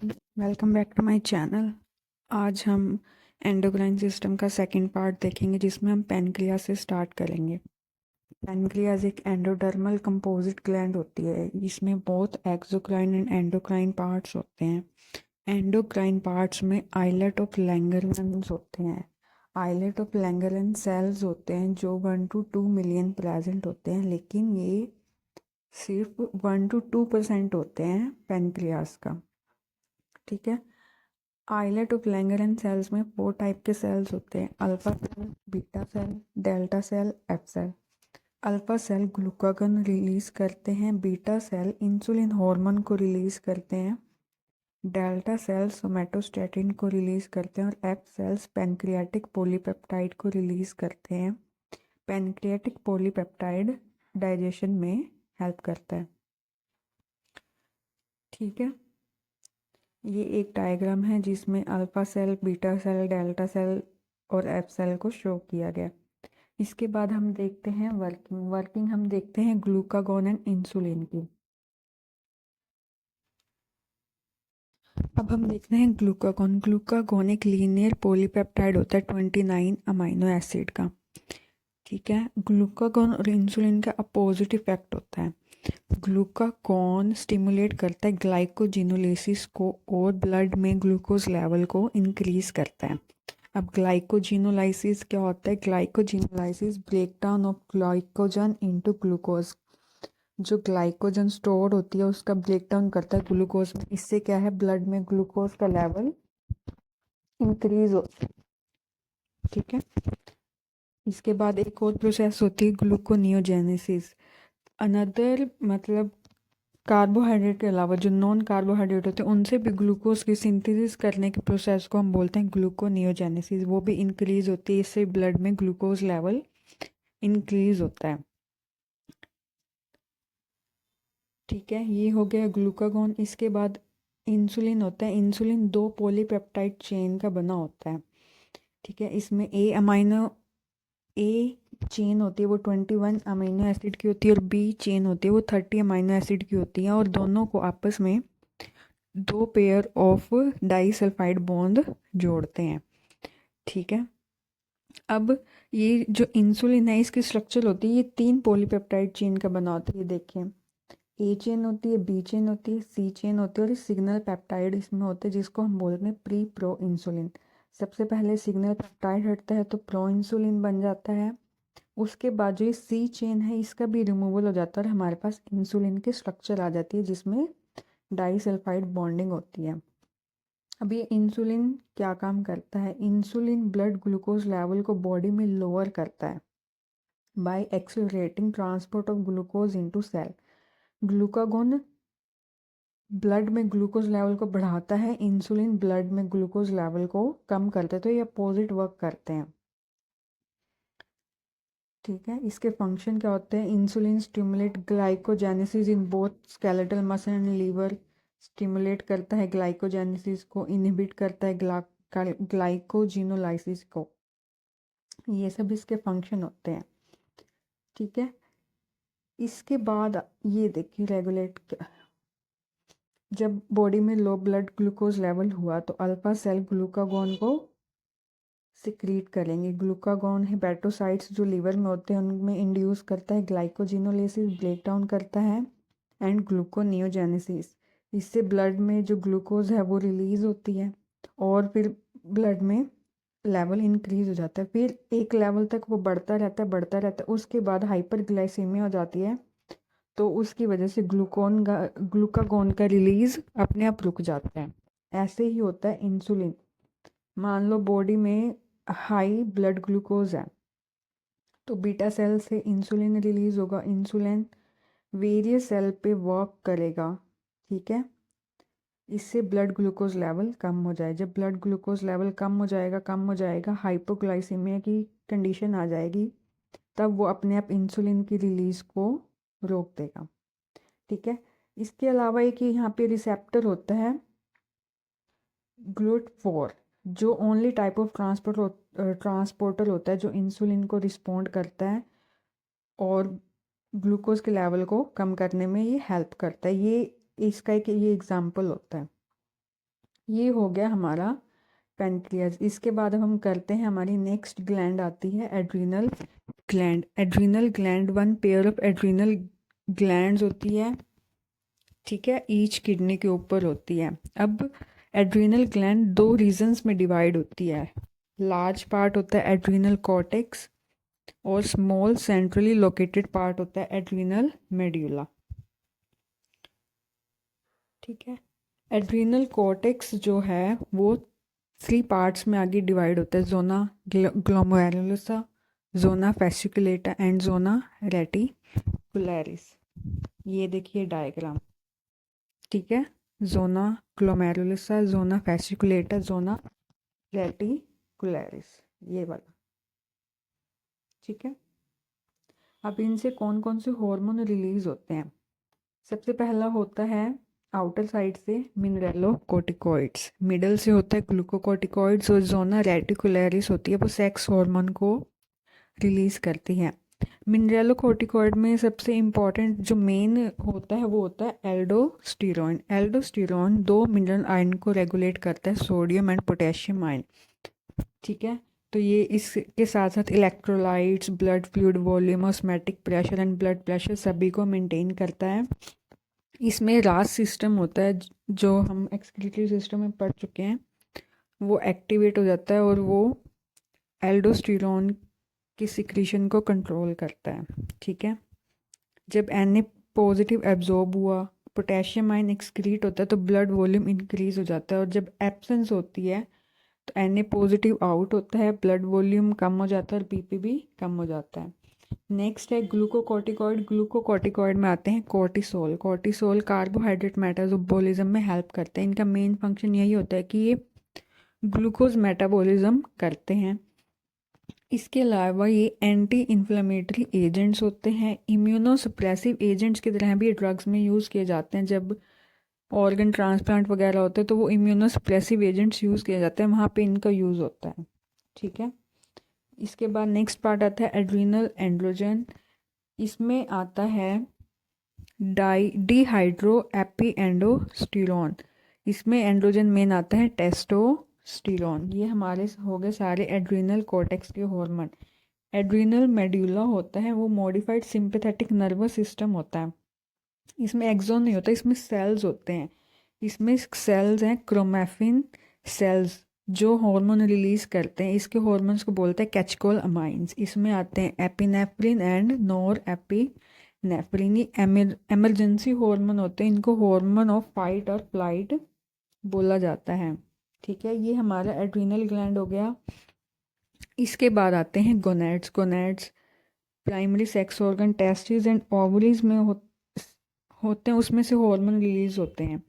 Welcome back to my channel. आज हम endocrine system का सेकंड पार्ट देखेंगे जिसमें हम पैनक्रियाज से स्टार्ट करेंगे। पैनक्रियाज एक एंडोडर्मल कंपोजिट ग्लैंड होती है। इसमें both exocrine and endocrine parts होते हैं। एंडोक्राइन पार्ट्स में आइलेट ऑफ लैंगरहैंस होते हैं। आइलेट ऑफ लैंगरहैंस सेल्स होते हैं जो 1 to 2 मिलियन प्रेजेंट होते हैं, लेकिन ये सिर्फ 1 to 2% होते हैं पैनक्रियाज का। ठीक है। आइलेट ऑफ लैंगरहैंस सेल्स में 4 टाइप के सेल्स होते हैं: alpha cell, beta cell, delta cell, F cell. Alpha cell glucagon release करते हैं, बीटा सेल इंसुलिन हार्मोन को रिलीज करते हैं, डेल्टा सेल सोमेटोस्टेटिन को रिलीज करते हैं और एफ सेल्स पैनक्रियाटिक पॉलीपेप्टाइड को रिलीज करते हैं। पैनक्रियाटिक पॉलीपेप्टाइड डाइजेशन में हेल्प करता है। ठीक है। ये एक डायग्राम है जिसमें alpha cell, beta cell, delta cell और एफ सेल को शो किया गया। इसके बाद हम देखते हैं वर्किंग हम देखते हैं ग्लूकागॉन एंड इंसुलिन की। अब हम देखते हैं ग्लूकागॉन एक लीनियर पॉलीपेप्टाइड होता है 29 अमाइनो एसिड का। ठीक है। ग्लूकागॉन और इंसुलिन का अपोजिट इफेक्ट होता है। ग्लूकागॉन स्टिमुलेट करता है ग्लाइकोजिनोलाइसिस को और ब्लड में ग्लूकोज लेवल को इंक्रीज करता है। अब ग्लाइकोजिनोलाइसिस क्या होता है? Glycogenolysis breakdown of glycogen into glucose. जो ग्लाइकोजन स्टोर होती है उसका ब्रेकडाउन करता है ग्लूकोज में। इससे क्या है, ब्लड में ग्लूकोज का लेवल इंक्रीज होता है। ठीक है। इसके बाद एक और प्रोसेस होती है ग्लूकोनियोजेनेसिस। अनदर मतलब कार्बोहाइड्रेट के अलावा जो नॉन कार्बोहाइड्रेट होते हैं उनसे भी ग्लूकोज की सिंथेसिस करने के प्रोसेस को हम बोलते हैं ग्लूकोनियोजेनेसिस। वो भी इंक्रीज होती है, इससे ब्लड में ग्लूकोज लेवल इंक्रीज होता है। ठीक है। ये हो गया ग्लूकागॉन। इसके बाद इंसुलिन होता है। इंसुलिन 2 पॉलीपेप्टाइड चेन का बना होता है। ठीक है। इसमें ए चेन होती है वो 21 अमीनो एसिड की होती है और बी चेन होती है वो 30 अमीनो एसिड की होती है और दोनों को आपस में 2 पेयर ऑफ डाइसल्फाइड बॉन्ड जोड़ते हैं। ठीक है। अब ये जो इंसुलिन है इसकी स्ट्रक्चर होती है, ये 3 पॉलीपेप्टाइड चेन का बना होता है। ये देखिए, ए चेन होती है, बी चेन होती है, सी चेन होती है और सिग्नल पेप्टाइड इसमें होते हैं जिसको हम बोलते हैं प्री प्रो इंसुलिन। सबसे पहले सिग्नल पेप्टाइड हटता है तो प्रो इंसुलिन बन जाता है। उसके बाद जो ये सी चेन है इसका भी रिमूवल हो जाता है और हमारे पास इंसुलिन की स्ट्रक्चर आ जाती है जिसमें डाइसल्फाइड बॉन्डिंग होती है। अब ये इंसुलिन क्या काम करता है? इंसुलिन ब्लड ग्लूकोज लेवल को बॉडी में लोअर करता है by accelerating transport of glucose into cell. Glucagon blood में ग्लूकोज लेवल को बढ़ाता है, इंसुलिन ब्लड में ग्लूकोज लेवल को कम करता है, तो ये अपोजिट वर्क करते हैं। ठीक है। इसके फंक्शन क्या होते हैं? Insulin stimulate glycogenesis in both skeletal muscle and liver. Stimulate करता है ग्लाइकोजेनेसिस को, इनहिबिट करता है ग्लाइकोजिनोलाइसिस को। ये सब इसके फंक्शन होते हैं। ठीक है। इसके बाद ये देखिए रेगुलेट, जब बॉडी में लो ब्लड ग्लूकोज लेवल हुआ तो अल्फा सेल ग्लूकागॉन को सिक्रीट करेंगे। ग्लूकागॉन हेपेटोसाइट्स जो लीवर में होते हैं उनमें इंड्यूस करता है ग्लाइकोजिनोलाइसिस, ब्रेकडाउन करता है एंड ग्लूकोनियोजेनेसिस। इससे ब्लड में जो ग्लूकोज है वो रिलीज होती है और फिर ब्लड में लेवल इंक्रीज हो जाता है। फिर एक लेवल तक वो बढ़ता रहता है। उसके बाद हाइपरग्लाइसीमिया हो जाती है तो उसकी वजह से ग्लूकागॉन का रिलीज अपने आप रुक जाता है। ऐसे ही होता है इंसुलिन। मान लो बॉडी में हाई ब्लड ग्लूकोज है तो बीटा सेल से इंसुलिन रिलीज होगा। इंसुलिन वेरियस सेल पे वर्क करेगा। ठीक है। इससे ब्लड ग्लूकोज लेवल कम हो जाए। जब ब्लड ग्लूकोज लेवल कम हो जाएगा, हाइपोग्लाइसीमिया की कंडीशन आ जाएगी, तब वो अपने आप इंसुलिन की रिलीज को रोक देगा। ठीक है। इसके अलावा एक यहाँ पे रिसेप्टर होता है GLUT4, जो ओनली टाइप ऑफ ट्रांसपोर्टर होता है जो इंसुलिन को रिस्पोंड करता है और ग्लूकोज के लेवल को कम करने में ये हेल्प करता है। ये इसका एक ये एग्जाम्पल होता है। ये हो गया हमारा पेनक्रियाज। इसके बाद हम करते हैं, हमारी नेक्स्ट ग्लैंड आती है adrenal gland. Adrenal gland, one pair of adrenal glands होती है, ठीक है, ईच किडनी के ऊपर होती है। अब एड्रीनल ग्लैंड दो रीजन्स में डिवाइड होती है। लार्ज पार्ट होता है एड्रीनल कॉर्टेक्स और स्मॉल सेंट्रली लोकेटेड पार्ट होता है एड्रीनल मेड्यूला, ठीक है। एड्रीनल कॉर्टेक्स जो है वो 3 पार्ट्स में आगे डिवाइड होता है, zona glomerulosa, zona fasciculata and zona reticularis. ये देखिए डायग्राम, ठीक है, zona glomerulosa, zona fasciculata, zona reticularis, ये वाला, ठीक है। अब इनसे कौन कौन से हार्मोन रिलीज होते हैं? सबसे पहला होता है आउटर साइड से मिनरेलोकोर्टिकॉइड्स, मिडल से होता है ग्लूकोकोर्टिकॉइड्स, और जोना रेटिकुलरिस होती है वो सेक्स हार्मोन को रिलीज करती है। मिनरेलोकोर्टिकॉइड में सबसे इम्पॉर्टेंट जो मेन होता है वो होता है एल्डोस्टेरोन। एल्डोस्टेरोन 2 मिनरल आयन को रेगुलेट करता है, सोडियम एंड पोटेशियम आयन, ठीक है। तो ये इसके साथ साथ electrolytes, blood fluid volume, osmotic pressure and blood pressure सभी को मेंटेन करता है। इसमें रास सिस्टम होता है जो हम एक्सक्रीटरी सिस्टम में पढ़ चुके हैं, वो एक्टिवेट हो जाता है और वो एल्डोस्टेरोन की सिक्रीशन को कंट्रोल करता है, ठीक है। जब Na पॉजिटिव एब्जॉर्ब हुआ, पोटेशियम आयन एक्सक्रीट होता है तो ब्लड वॉल्यूम इंक्रीज हो जाता है, और जब एब्सेंस होती है तो Na पॉजिटिव आउट होता है, ब्लड वॉल्यूम कम हो जाता है और बीपी भी कम हो जाता है। नेक्स्ट है ग्लूकोकोर्टिकॉइड। ग्लूकोकोर्टिकॉइड में आते हैं कोर्टिसोल। कोर्टिसोल कार्बोहाइड्रेट मेटाबॉलिज्म में हेल्प करते हैं। इनका मेन फंक्शन यही होता है कि ये ग्लूकोज मेटाबॉलिज्म करते हैं। इसके अलावा ये एंटी इन्फ्लेमेटरी एजेंट्स होते हैं। इम्यूनोसप्रेसिव एजेंट्स की तरह भी ड्रग्स में यूज़ किए जाते हैं। जब ऑर्गन ट्रांसप्लांट वगैरह होते हैं तो वो इम्यूनोसप्रेसिव एजेंट्स यूज़ किए जाते हैं, वहाँ पे इनका यूज़ होता है, ठीक है। इसके बाद नेक्स्ट पार्ट आता है एड्रीनल एंड्रोजन। इसमें आता है डिहाइड्रो एपी एंडोस्टेरोन। इसमें एंड्रोजन मेन आता है टेस्टोस्टेरोन। ये हमारे हो गए सारे एड्रीनल कॉर्टेक्स के हार्मोन। एड्रीनल मेड्यूला होता है वो मॉडिफाइड सिंपैथेटिक नर्वस सिस्टम होता है। इसमें एक्सोन नहीं होता, इसमें सेल्स होते हैं। इसमें सेल्स हैं क्रोमैफिन सेल्स जो हार्मोन रिलीज करते हैं। इसके हार्मोन्स को बोलते हैं कैचकोल अमाइंस। इसमें आते हैं एपिनेफ्रिन एंड नॉर एपिनेफ्रिन। ये एमरजेंसी हार्मोन होते हैं, इनको हार्मोन ऑफ फाइट और फ्लाइट बोला जाता है, ठीक है। ये हमारा एड्रीनल ग्लैंड हो गया। इसके बाद आते हैं gonads. Gonads primary sex organ, testis and ovaries में होते हैं, उसमें से हार्मोन रिलीज होते हैं।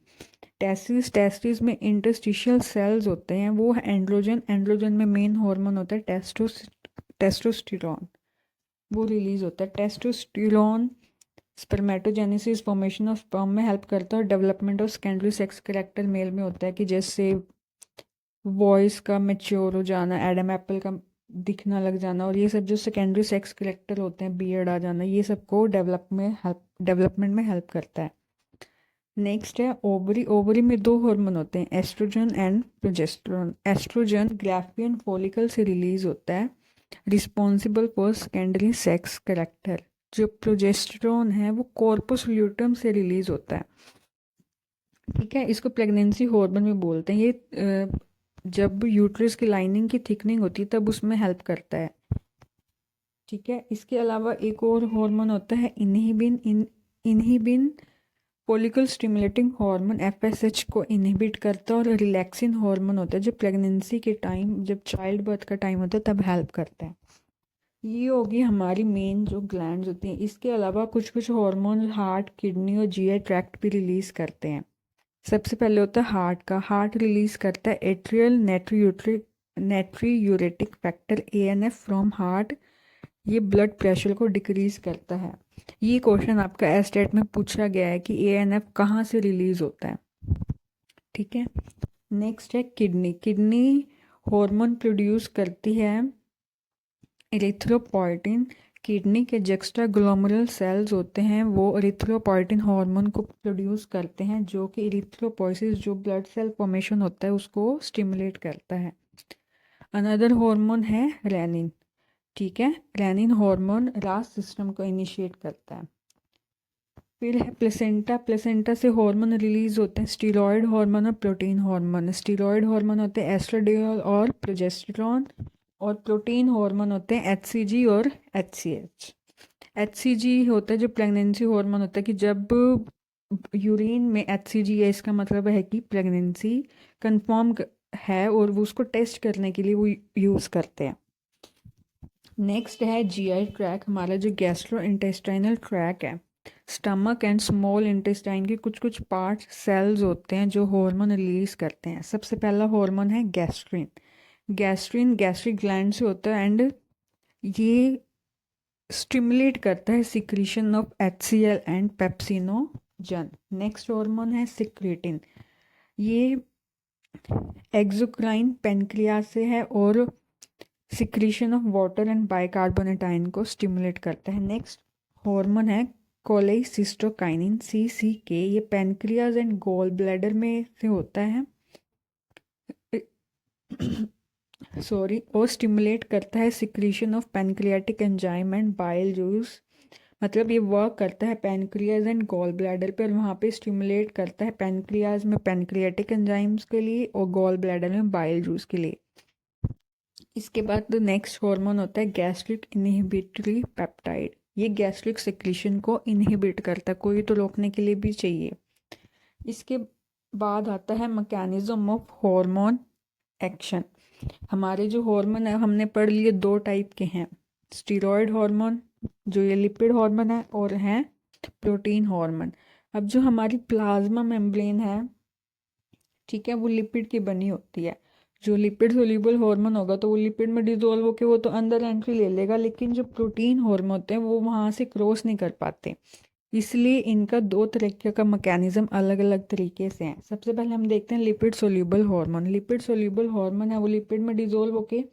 टेस्टिस में इंटरस्टिशियल सेल्स होते हैं, वो एंड्रोजन। एंड्रोजन में मेन हार्मोन होता है टेस्टोस्टेरोन, वो रिलीज होता है। Testosterone spermatogenesis, formation of sperm में हेल्प करता है, और development of secondary sex character male में होता है कि जैसे वॉइस का मेच्योर हो जाना, एडम एप्पल का दिखना लग जाना, और ये सब जो सेकेंडरी सेक्स करेक्टर होते हैं, बियर्ड आ जाना, ये सबको डेवलपमेंट में हेल्प करता है। नेक्स्ट है ओवरी। ओवरी में 2 हार्मोन होते हैं, estrogen and progesterone. Estrogen Graafian follicle से रिलीज होता है, responsible for secondary sex character. जो प्रोजेस्टेरोन है वो कॉर्पस ल्यूटम से रिलीज होता है, ठीक है। इसको प्रेगनेंसी हार्मोन में बोलते हैं। ये जब यूट्रस की लाइनिंग की थिकनिंग होती है तब उसमें हेल्प करता है, ठीक है। इसके अलावा एक और हार्मोन होता है inhibin follicle stimulating hormone, FSH को इनहिबिट करता है, और रिलैक्सिन हार्मोन होता है जो प्रेगनेंसी के टाइम, जब चाइल्ड बर्थ का टाइम होता है तब हेल्प करता है। ये होगी हमारी मेन जो ग्लैंड्स होती हैं। इसके अलावा कुछ कुछ हार्मोन हार्ट, किडनी और जीआई ट्रैक्ट भी रिलीज करते हैं। सबसे पहले होता है हार्ट का। हार्ट रिलीज करता है atrial natriuretic factor ANF from heart. ये ब्लड प्रेशर को डिक्रीज करता है। ये क्वेश्चन आपका एस्टेट में पूछा गया है कि एएनएफ कहाँ से रिलीज होता है, ठीक है। नेक्स्ट है किडनी। किडनी हार्मोन प्रोड्यूस करती है इरिथ्रोपोइटिन। किडनी के जेक्स्ट्रा ग्लोमेरुलर सेल्स होते हैं वो इरिथ्रोपोइटिन हार्मोन को प्रोड्यूस करते हैं जो कि इरिथ्रोपोइसिस जो ब्लड सेल फॉर्मेशन होता है उसको स्टिमुलेट करता है। अनदर हार्मोन है रेनिन। ठीक है, रेनिन हार्मोन रास सिस्टम को इनिशिएट करता है। फिर है प्लेसेंटा। प्लेसेंटा से हार्मोन रिलीज होते हैं, स्टीरॉयड हार्मोन और प्रोटीन हार्मोन। स्टीरॉयड हार्मोन होते हैं एस्ट्राडियोल और प्रोजेस्टेरॉन, और प्रोटीन हार्मोन होते हैं एचसीजी और एचसीएच। एचसीजी होता है जो प्रेगनेंसी हार्मोन होता है कि जब यूरिन में एचसीजी है इसका मतलब है कि प्रेगनेंसी कंफर्म है और वो उसको टेस्ट करने के लिए वो यूज़ करते हैं। नेक्स्ट है जीआई ट्रैक, हमारा जो गैस्ट्रो इंटेस्टाइनल ट्रैक है। स्टमक एंड स्मॉल इंटेस्टाइन के कुछ कुछ पार्ट सेल्स होते हैं जो हार्मोन रिलीज करते हैं। सबसे पहला हार्मोन है गैस्ट्रिन। गैस्ट्रिन गैस्ट्रिक ग्लैंड से होता है एंड ये स्टिमुलेट करता है secretion of HCL and pepsinogen. Next hormone है सिक्रेटिन। ये एक्सोक्राइन पेनक्रियास से है और secretion of water and bicarbonate ion को स्टिमुलेट करता है। नेक्स्ट हार्मोन है कोलेसिस्टोकाइनिन CCK। ये पेनक्रियाज एंड गॉल ब्लैडर में से होता है सॉरी, और स्टिमुलेट करता है secretion of pancreatic enzyme and bile juice. मतलब ये वर्क करता है पेनक्रियाज एंड गॉल ब्लैडर पर, वहाँ पे स्टिमुलेट करता है पेनक्रियाज में पेनक्रियाटिक एंजाइम्स के लिए और गॉल ब्लैडर में बाइल जूस के लिए। इसके बाद नेक्स्ट हार्मोन होता है गैस्ट्रिक इनहिबिटरी पेप्टाइड। ये गैस्ट्रिक सिक्रीशन को इनहिबिट करता है, कोई तो रोकने के लिए भी चाहिए। इसके बाद आता है मैकेनिज्म ऑफ हार्मोन एक्शन। हमारे जो हार्मोन है हमने पढ़ लिए दो टाइप के हैं, स्टीरॉयड हार्मोन जो ये लिपिड हार्मोन है और हैं प्रोटीन हार्मोन। अब जो हमारी प्लाज्मा मेम्ब्रेन है, ठीक है, वो लिपिड की बनी होती है। जो लिपिड सोल्यूबल हार्मोन होगा तो वो लिपिड में डिजोल्व होकर वो तो अंदर एंट्री ले लेगा, लेकिन जो प्रोटीन हार्मोन होते हैं वो वहाँ से क्रॉस नहीं कर पाते। इसलिए इनका दो तरीके का मैकेनिज्म अलग अलग तरीके से है। सबसे पहले हम देखते हैं lipid soluble hormone. Lipid soluble hormone है वो लिपिड में डिजोल्व होके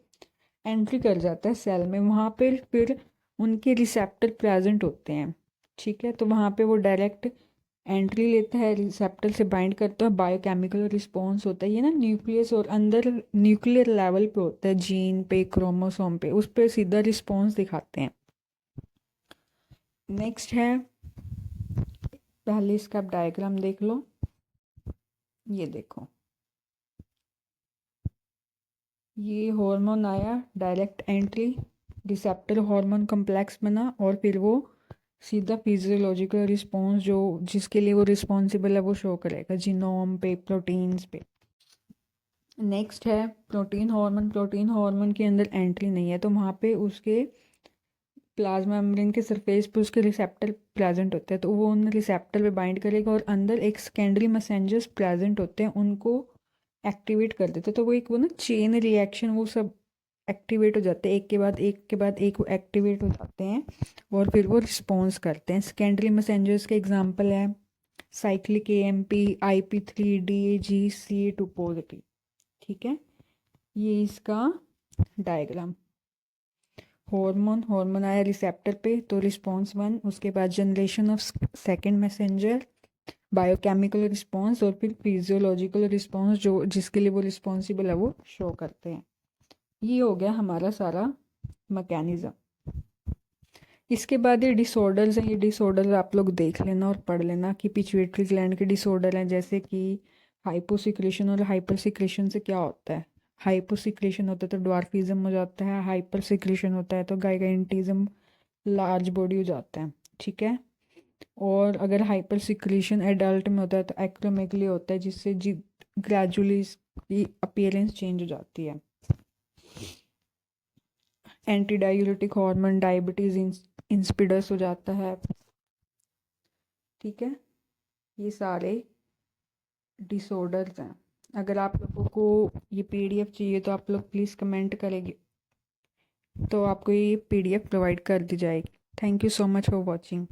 एंट्री कर जाता है सेल में, वहाँ पर फिर उनके रिसेप्टर प्रेजेंट होते हैं। ठीक है, तो वहाँ पे वो डायरेक्ट एंट्री लेता है, रिसेप्टर से बाइंड करता है, बायोकेमिकल रिस्पॉन्स होता है। ये ना न्यूक्लियस और अंदर न्यूक्लियर लेवल पे होता है, जीन पे क्रोमोसोम पे, उस पर सीधा रिस्पॉन्स दिखाते हैं। नेक्स्ट है, पहले इसका आप डायग्राम देख लो, ये देखो, ये हार्मोन आया, direct entry, receptor hormone complex बना और फिर वो सीधा फिजियोलॉजिकल रिस्पॉन्स जो जिसके लिए वो रिस्पॉन्सिबल है वो शो करेगा जीनोम पे, प्रोटीन्स पे। नेक्स्ट है प्रोटीन हार्मोन। प्रोटीन हार्मोन के अंदर एंट्री नहीं है तो वहाँ पे उसके प्लाज्मा मेम्ब्रेन के सरफेस पे उसके रिसेप्टर प्रेजेंट होते हैं, तो वो उन रिसेप्टर पे बाइंड करेगा और अंदर एक सेकेंडरी मैसेंजर्स प्रेजेंट होते हैं, उनको एक्टिवेट कर देते हैं। तो वो एक वो ना चेन रिएक्शन वो सब एक्टिवेट हो जाते हैं, एक के बाद एक के बाद एक वो एक्टिवेट हो जाते हैं और फिर वो रिस्पॉन्स करते हैं। सेकेंडरी मैसेंजर्स के एग्जांपल है cyclic AMP, IP3, DAG, CA2 positive. ठीक है, ये इसका डायग्राम। हार्मोन आया रिसेप्टर पे तो रिस्पॉन्स 1, उसके बाद generation of second messenger, biochemical response और फिर फिजियोलॉजिकल रिस्पॉन्स जो जिसके लिए वो रिस्पॉन्सिबल है वो शो करते हैं। ये हो गया हमारा सारा मैकेनिज्म। इसके बाद ये डिसऑर्डर्स हैं, ये डिसऑर्डर आप लोग देख लेना और पढ़ लेना कि पिट्यूटरी ग्लैंड के डिसऑर्डर हैं, जैसे कि हाइपोसिक्रेशन और हाइपर सिक्रेशन से क्या होता है। हाइपोसिक्रेशन होता है तो ड्वार्फिज्म हो जाता है, हाइपर सिक्रेशन होता है तो गाइगेंटिज्म, लार्ज बॉडी हो जाता है। ठीक है, और अगर हाइपर सिक्रेशन एडल्ट में होता है तो एक्रोमेगली होता है जिससे ग्रेजुअली इसकी अपीयरेंस चेंज हो जाती है। Anti diuretic hormone diabetes insipidus हो जाता है। ठीक है, ये सारे डिसऑर्डर्स हैं। अगर आप लोगों को ये PDF चाहिए तो आप लोग प्लीज़ कमेंट करेंगे तो आपको ये PDF प्रोवाइड कर दी जाएगी। Thank you so much for watching.